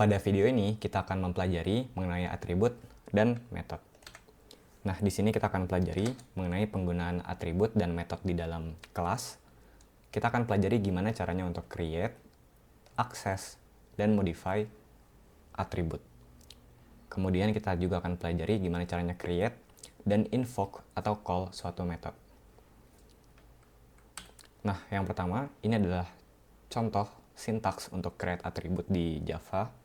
Pada video ini kita akan mempelajari mengenai atribut dan metode. Nah, di sini kita akan pelajari mengenai penggunaan atribut dan metode di dalam kelas. Kita akan pelajari gimana caranya untuk create, akses, dan modify atribut. Kemudian kita juga akan pelajari gimana caranya create dan invoke atau call suatu metode. Nah, yang pertama ini adalah contoh sintaks untuk create atribut di Java.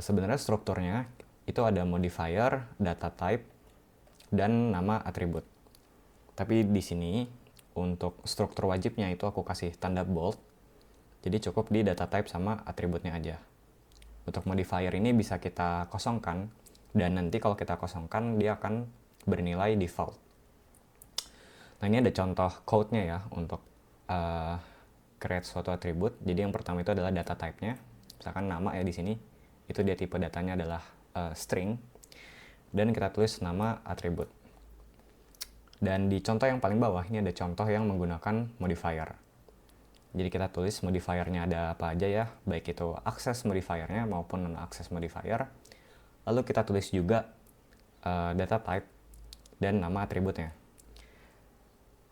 Sebenarnya strukturnya itu ada modifier, data type, dan nama atribut. Tapi di sini untuk struktur wajibnya itu aku kasih tanda bold. Jadi cukup di data type sama atributnya aja. Untuk modifier ini bisa kita kosongkan, dan nanti kalau kita kosongkan dia akan bernilai default. Nah, ini ada contoh code-nya ya untuk create suatu atribut. Jadi yang pertama itu adalah data type-nya. Misalkan nama ya di sini, itu dia tipe datanya adalah string, dan kita tulis nama atribut. Dan di contoh yang paling bawah ini ada contoh yang menggunakan modifier. Jadi kita tulis modifiernya ada apa aja ya, baik itu access modifiernya maupun non-access modifier. Lalu kita tulis juga data type dan nama atributnya.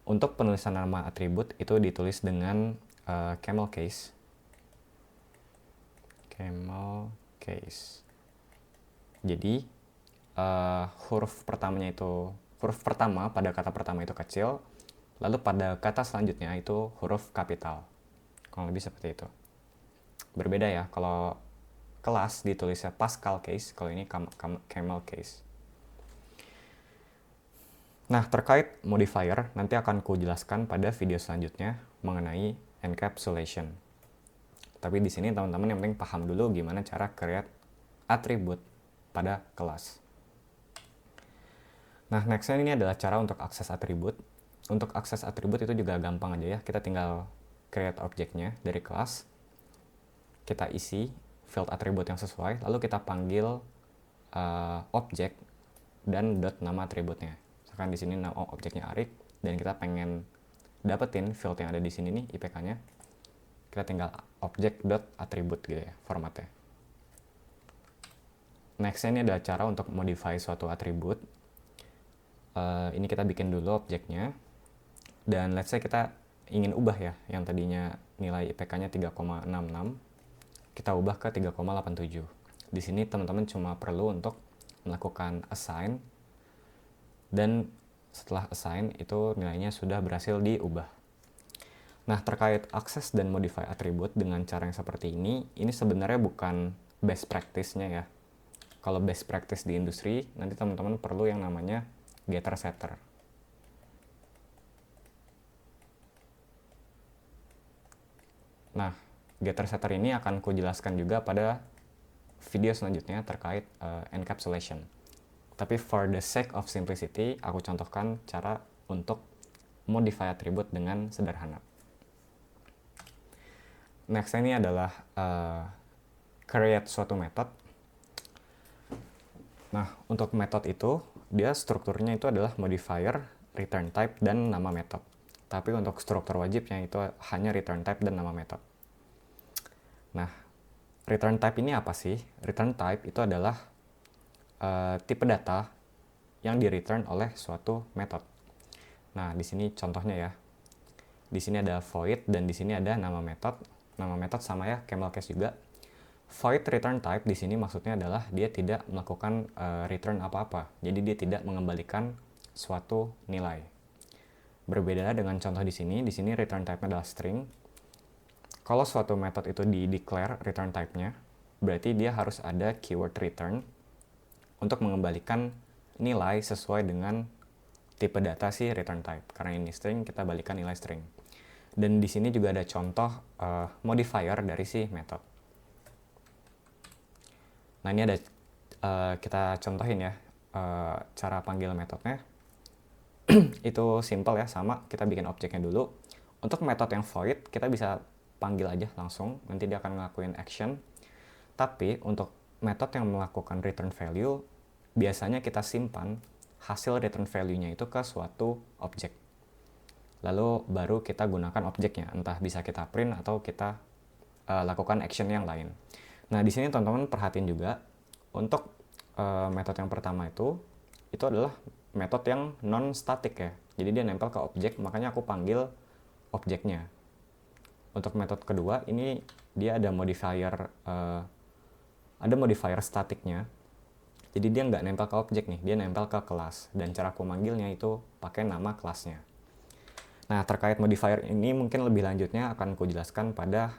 Untuk penulisan nama atribut itu ditulis dengan camel case. Jadi huruf pertama pada kata pertama itu kecil, lalu pada kata selanjutnya itu huruf kapital. Kurang lebih seperti itu. Berbeda ya, kalau kelas ditulisnya Pascal case, kalau ini camel case. Nah, terkait modifier nanti akan kujelaskan pada video selanjutnya mengenai encapsulation. Tapi di sini teman-teman yang penting paham dulu gimana cara create atribut pada kelas. Nah, nextnya ini adalah cara untuk akses atribut. Untuk akses atribut itu juga gampang aja ya. Kita tinggal create objeknya dari kelas. Kita isi field atribut yang sesuai. Lalu kita panggil objek dan dot nama atributnya. Misalkan di sini nama objeknya Arik, dan kita pengen dapetin field yang ada di sini nih, IPK-nya. Kita tinggal objek dot atribut gitu ya, formatnya. Nextnya ini adalah cara untuk modify suatu atribut. Ini kita bikin dulu objeknya, dan let's say kita ingin ubah ya, yang tadinya nilai IPK-nya 3,66, kita ubah ke 3,87. Di sini teman-teman cuma perlu untuk melakukan assign, dan setelah assign itu nilainya sudah berhasil diubah. Nah, terkait akses dan modify atribut dengan cara yang seperti ini sebenarnya bukan best practice-nya ya. Kalau best practice di industri, nanti teman-teman perlu yang namanya getter setter. Nah, getter setter ini akan kujelaskan juga pada video selanjutnya terkait encapsulation. Tapi for the sake of simplicity, aku contohkan cara untuk modify atribut dengan sederhana. Next ini adalah create suatu method. Nah, untuk method itu, dia strukturnya itu adalah modifier, return type, dan nama method. Tapi untuk struktur wajibnya itu hanya return type dan nama method. Nah, return type ini apa sih? Return type itu adalah tipe data yang di-return oleh suatu method. Nah, di sini contohnya ya. Di sini ada void, dan di sini ada nama method. Nama method sama ya, camel case juga. Void return type di sini maksudnya adalah dia tidak melakukan return apa-apa. Jadi dia tidak mengembalikan suatu nilai. Berbeda dengan contoh di sini return type-nya adalah string. Kalau suatu method itu di-declare return type-nya, berarti dia harus ada keyword return untuk mengembalikan nilai sesuai dengan tipe data si return type. Karena ini string, kita balikan nilai string. Dan di sini juga ada contoh modifier dari si method. Nah, ini ada kita contohin ya cara panggil metodenya. Itu simple ya, sama, kita bikin objeknya dulu. Untuk metode yang void, kita bisa panggil aja langsung, nanti dia akan ngelakuin action. Tapi untuk metode yang melakukan return value, biasanya kita simpan hasil return value-nya itu ke suatu objek. Lalu baru kita gunakan objeknya, entah bisa kita print atau kita lakukan action yang lain. Nah, di sini teman-teman perhatiin juga untuk metode yang pertama itu adalah metode yang non statik ya. Jadi dia nempel ke objek, makanya aku panggil objeknya. Untuk metode kedua ini dia ada modifier statiknya. Jadi dia nggak nempel ke objek nih, dia nempel ke kelas. Dan cara aku manggilnya itu pakai nama kelasnya. Nah, terkait modifier ini mungkin lebih lanjutnya akan aku jelaskan pada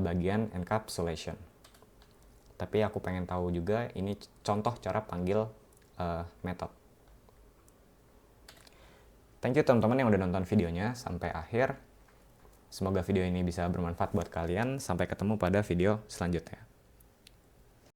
bagian encapsulation. Tapi aku pengen tahu juga ini contoh cara panggil method. Thank you teman-teman yang udah nonton videonya sampai akhir. Semoga video ini bisa bermanfaat buat kalian. Sampai ketemu pada video selanjutnya.